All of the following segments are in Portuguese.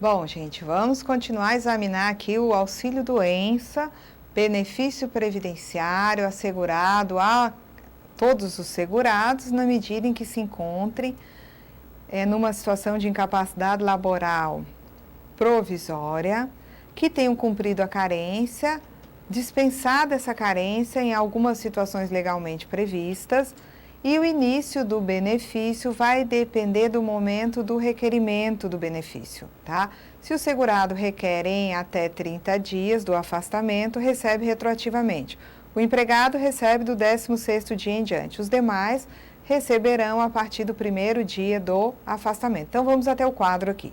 Bom, gente, vamos continuar a examinar aqui o auxílio-doença, benefício previdenciário assegurado a todos os segurados na medida em que se encontrem numa situação de incapacidade laboral provisória, que tenham cumprido a carência, dispensada essa carência em algumas situações legalmente previstas, e o início do benefício vai depender do momento do requerimento do benefício, tá? Se o segurado requer em até 30 dias do afastamento, recebe retroativamente. O empregado recebe do 16º dia em diante. Os demais receberão a partir do 1º dia do afastamento. Então, vamos até o quadro aqui.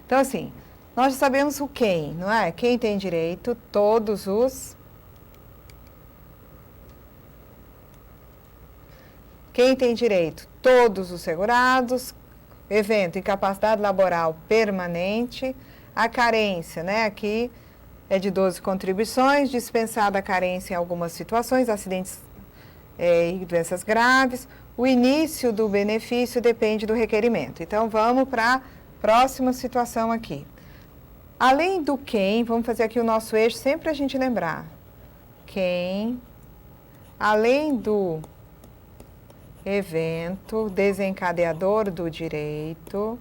Então, assim, nós já sabemos o quem, não é? Quem tem direito? Todos os... Quem tem direito? Todos os segurados, evento, incapacidade laboral permanente, a carência, né? Aqui é de 12 contribuições, dispensada a carência em algumas situações, acidentes e doenças graves. O início do benefício depende do requerimento. Então, vamos para a próxima situação aqui. Além do quem, vamos fazer aqui o nosso eixo, sempre a gente lembrar. Quem, além do evento desencadeador do direito,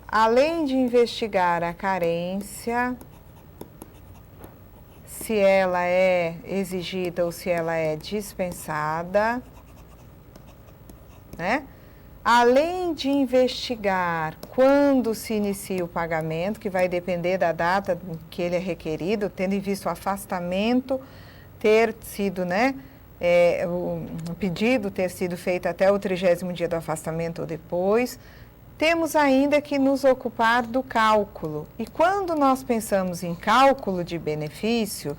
além de investigar a carência, se ela é exigida ou se ela é dispensada, né? Além de investigar quando se inicia o pagamento, que vai depender da data que ele é requerido, tendo em vista o afastamento ter sido, né? O pedido ter sido feito até o 30º dia do afastamento ou depois. Temos ainda que nos ocupar do cálculo. E quando nós pensamos em cálculo de benefício,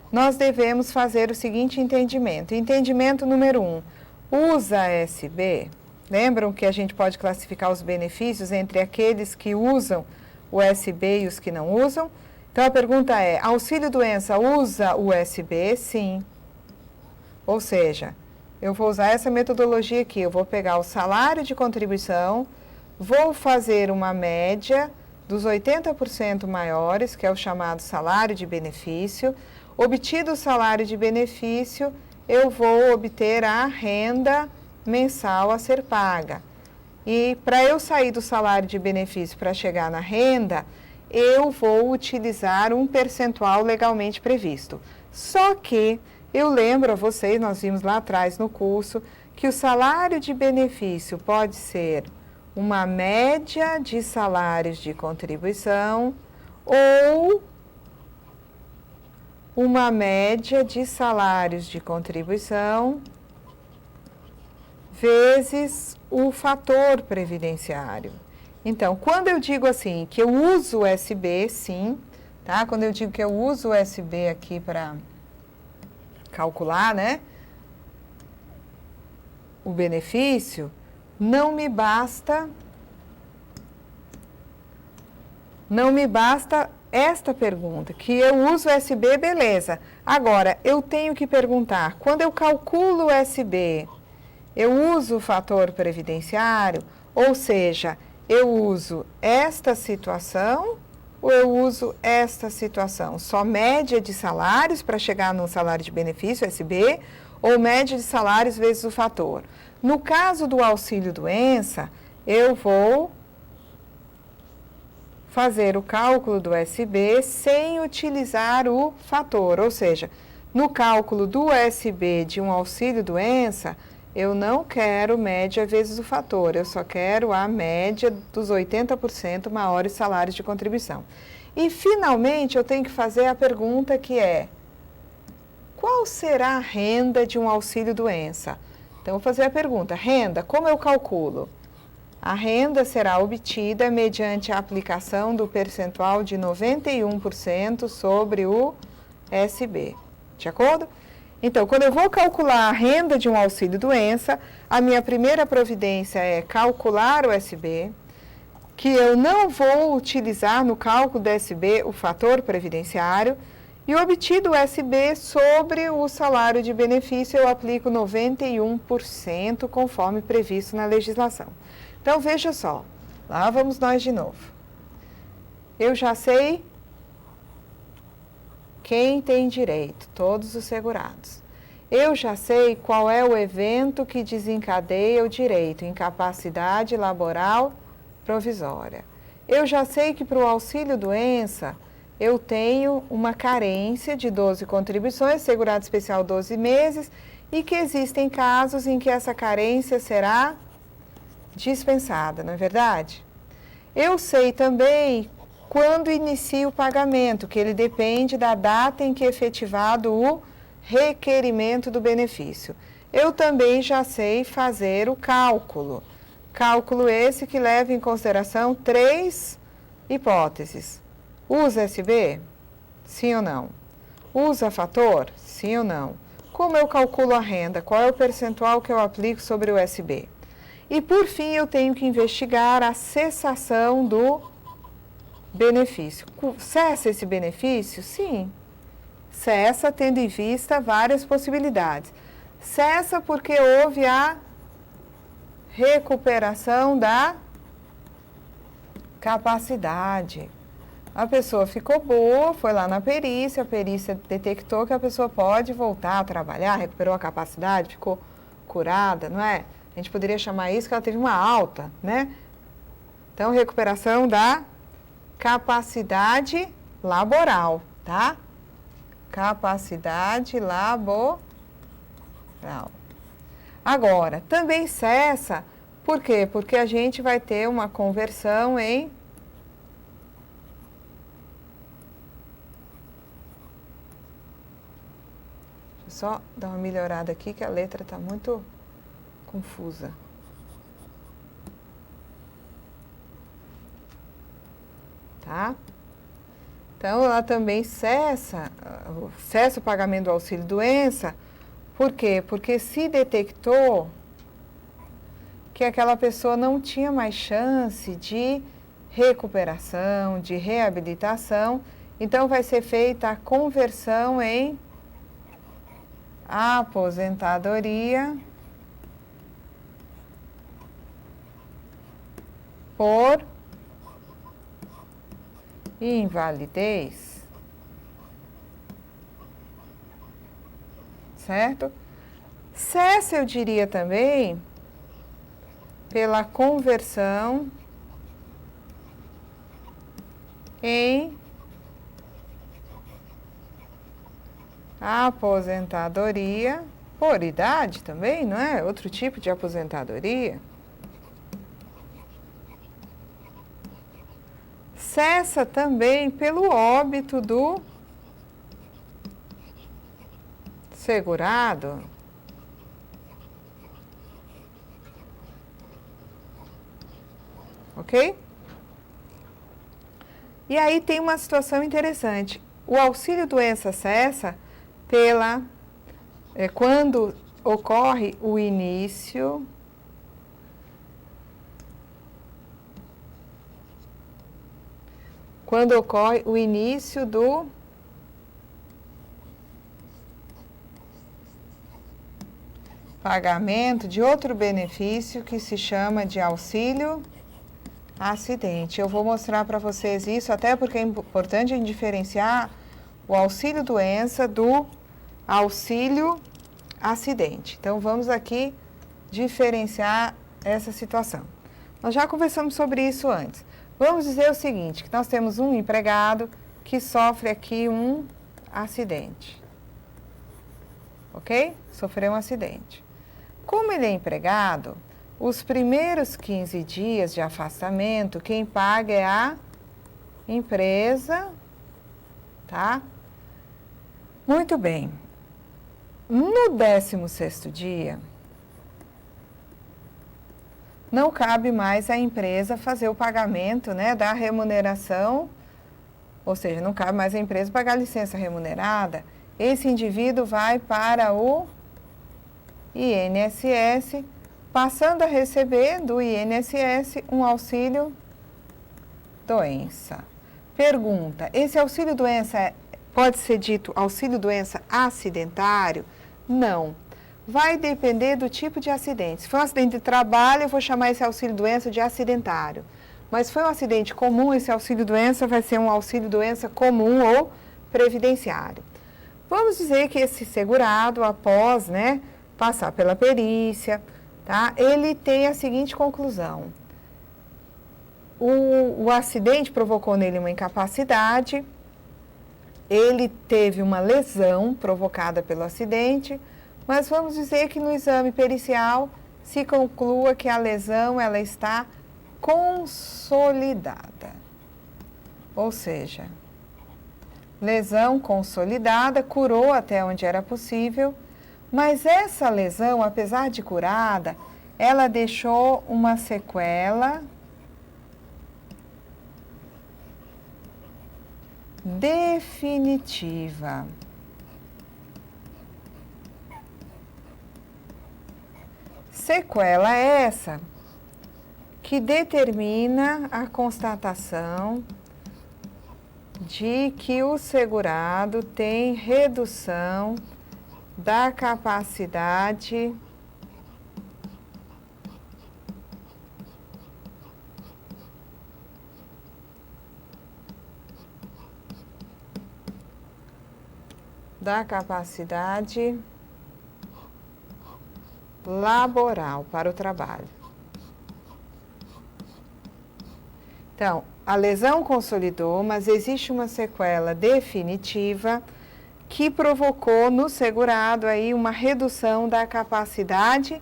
nós devemos fazer o seguinte entendimento. Entendimento número 1, usa SB. Lembram que a gente pode classificar os benefícios entre aqueles que usam o SB e os que não usam? Então a pergunta é, auxílio-doença usa o SB? Sim. Ou seja, eu vou usar essa metodologia aqui, eu vou pegar o salário de contribuição, vou fazer uma média dos 80% maiores, que é o chamado salário de benefício. Obtido o salário de benefício, eu vou obter a renda mensal a ser paga. E para eu sair do salário de benefício para chegar na renda, eu vou utilizar um percentual legalmente previsto. Só que eu lembro a vocês, nós vimos lá atrás no curso, que o salário de benefício pode ser uma média de salários de contribuição ou uma média de salários de contribuição vezes o fator previdenciário. Então, quando eu digo assim, que eu uso o SB, sim, tá? Quando eu digo que eu uso o SB aqui para calcular, né, o benefício, não me basta esta pergunta, que eu uso SB, beleza. Agora, eu tenho que perguntar, quando eu calculo o SB, eu uso o fator previdenciário, ou seja, eu uso esta situação ou eu uso esta situação? Só média de salários para chegar no salário de benefício, SB, ou média de salários vezes o fator? No caso do auxílio-doença, eu vou fazer o cálculo do SB sem utilizar o fator, ou seja, no cálculo do SB de um auxílio-doença, eu não quero média vezes o fator, eu só quero a média dos 80% maiores salários de contribuição. E, finalmente, eu tenho que fazer a pergunta que é, qual será a renda de um auxílio-doença? Então, eu vou fazer a pergunta, renda, como eu calculo? A renda será obtida mediante a aplicação do percentual de 91% sobre o SB, de acordo? Então, quando eu vou calcular a renda de um auxílio-doença, a minha primeira providência é calcular o SB, que eu não vou utilizar no cálculo do SB o fator previdenciário, e obtido o SB sobre o salário de benefício, eu aplico 91% conforme previsto na legislação. Então, veja só, Lá vamos nós de novo. Eu já sei quem tem direito, todos os segurados. Eu já sei qual é o evento que desencadeia o direito, incapacidade laboral provisória. Eu já sei que para o auxílio-doença eu tenho uma carência de 12 contribuições, segurado especial 12 meses, e que existem casos em que essa carência será dispensada, não é verdade? Eu sei também quando inicia o pagamento, que ele depende da data em que é efetivado o requerimento do benefício. Eu também já sei fazer o cálculo. Cálculo esse que leva em consideração 3 hipóteses. Usa SB? Sim ou não? Usa fator? Sim ou não? Como eu calculo a renda? Qual é o percentual que eu aplico sobre o SB? E, por fim, eu tenho que investigar a cessação do benefício. Cessa esse benefício? Sim. Cessa tendo em vista várias possibilidades. Cessa porque houve a recuperação da capacidade. A pessoa ficou boa, foi lá na perícia, a perícia detectou que a pessoa pode voltar a trabalhar, recuperou a capacidade, ficou curada, não é? A gente poderia chamar isso que ela teve uma alta, né? Então, recuperação da capacidade laboral, tá? Capacidade laboral. Agora, também cessa, por quê? Porque a gente vai ter uma conversão em Deixa eu só dar uma melhorada aqui que a letra está muito confusa. Tá? Então, ela também cessa o pagamento do auxílio-doença. Por quê? Porque se detectou que aquela pessoa não tinha mais chance de recuperação, de reabilitação, então vai ser feita a conversão em aposentadoria por invalidez, certo? Cessa, eu diria também, pela conversão em aposentadoria por idade também, não é? Outro tipo de aposentadoria. Cessa também pelo óbito do segurado. Ok? E aí tem uma situação interessante. O auxílio-doença cessa quando ocorre o início do pagamento de outro benefício que se chama de auxílio acidente. Eu vou mostrar para vocês isso, até porque é importante a gente diferenciar o auxílio-doença do auxílio-acidente. Então, vamos aqui diferenciar essa situação. Nós já conversamos sobre isso antes. Vamos dizer o seguinte, que nós temos um empregado que sofre aqui um acidente. Ok? Sofreu um acidente. Como ele é empregado, os primeiros 15 dias de afastamento, quem paga é a empresa, tá? Muito bem. No 16º dia, não cabe mais à empresa fazer o pagamento, né, da remuneração, ou seja, não cabe mais à empresa pagar a licença remunerada. Esse indivíduo vai para o INSS, passando a receber do INSS um auxílio-doença. Pergunta, esse auxílio-doença pode ser dito auxílio-doença acidentário? Não. Vai depender do tipo de acidente. Se for um acidente de trabalho, eu vou chamar esse auxílio-doença de acidentário. mas foi um acidente comum, esse auxílio-doença vai ser um auxílio-doença comum ou previdenciário. Vamos dizer que esse segurado, após, né, passar pela perícia, tá, ele tem a seguinte conclusão. O acidente provocou nele uma incapacidade, ele teve uma lesão provocada pelo acidente, mas vamos dizer que no exame pericial se conclua que a lesão ela está consolidada. Ou seja, lesão consolidada, curou até onde era possível, mas essa lesão, apesar de curada, ela deixou uma sequela definitiva. Sequela essa que determina a constatação de que o segurado tem redução da capacidade laboral para o trabalho. Então, a lesão consolidou, mas existe uma sequela definitiva que provocou no segurado aí uma redução da capacidade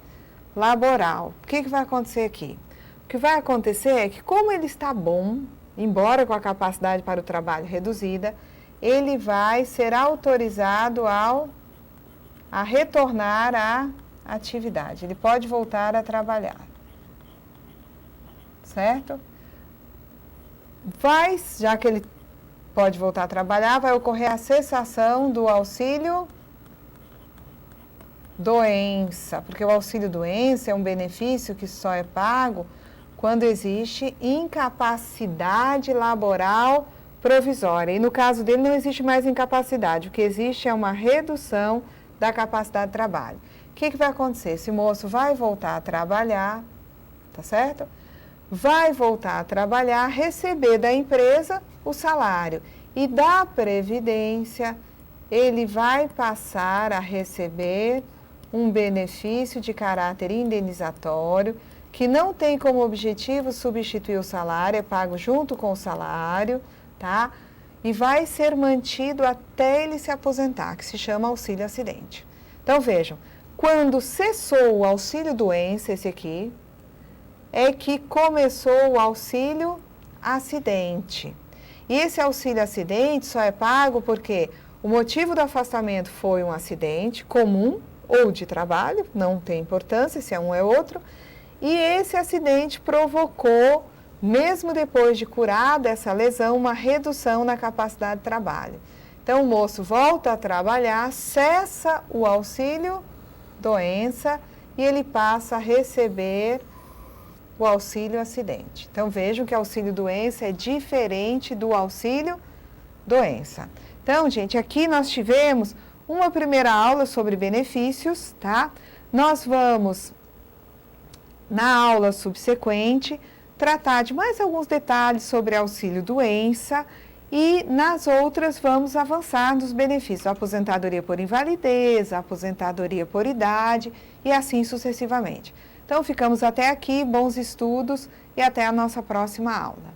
laboral. O que vai acontecer aqui? O que vai acontecer é que, como ele está bom, embora com a capacidade para o trabalho reduzida, ele vai ser autorizado a retornar à atividade. Ele pode voltar a trabalhar. Certo? Já que ele pode voltar a trabalhar, vai ocorrer a cessação do auxílio doença, porque o auxílio doença é um benefício que só é pago quando existe incapacidade laboral provisória. E no caso dele não existe mais incapacidade, o que existe é uma redução da capacidade de trabalho. O que vai acontecer? Esse moço vai voltar a trabalhar, tá certo? Vai voltar a trabalhar, receber da empresa o salário. E da Previdência, ele vai passar a receber um benefício de caráter indenizatório, que não tem como objetivo substituir o salário, é pago junto com o salário, tá? E vai ser mantido até ele se aposentar, que se chama auxílio acidente. Então, vejam, quando cessou o auxílio doença, esse aqui, é que começou o auxílio acidente. E esse auxílio acidente só é pago porque o motivo do afastamento foi um acidente comum ou de trabalho, não tem importância se é um ou é outro, e esse acidente provocou, mesmo depois de curada essa lesão, uma redução na capacidade de trabalho. Então, o moço volta a trabalhar, cessa o auxílio doença e ele passa a receber o auxílio acidente. Então, vejam que auxílio doença é diferente do auxílio doença. Então, gente, aqui nós tivemos uma primeira aula sobre benefícios, tá? Nós vamos, na aula subsequente, tratar de mais alguns detalhes sobre auxílio doença e nas outras vamos avançar nos benefícios, a aposentadoria por invalidez, a aposentadoria por idade e assim sucessivamente. Então, ficamos até aqui, bons estudos e até a nossa próxima aula.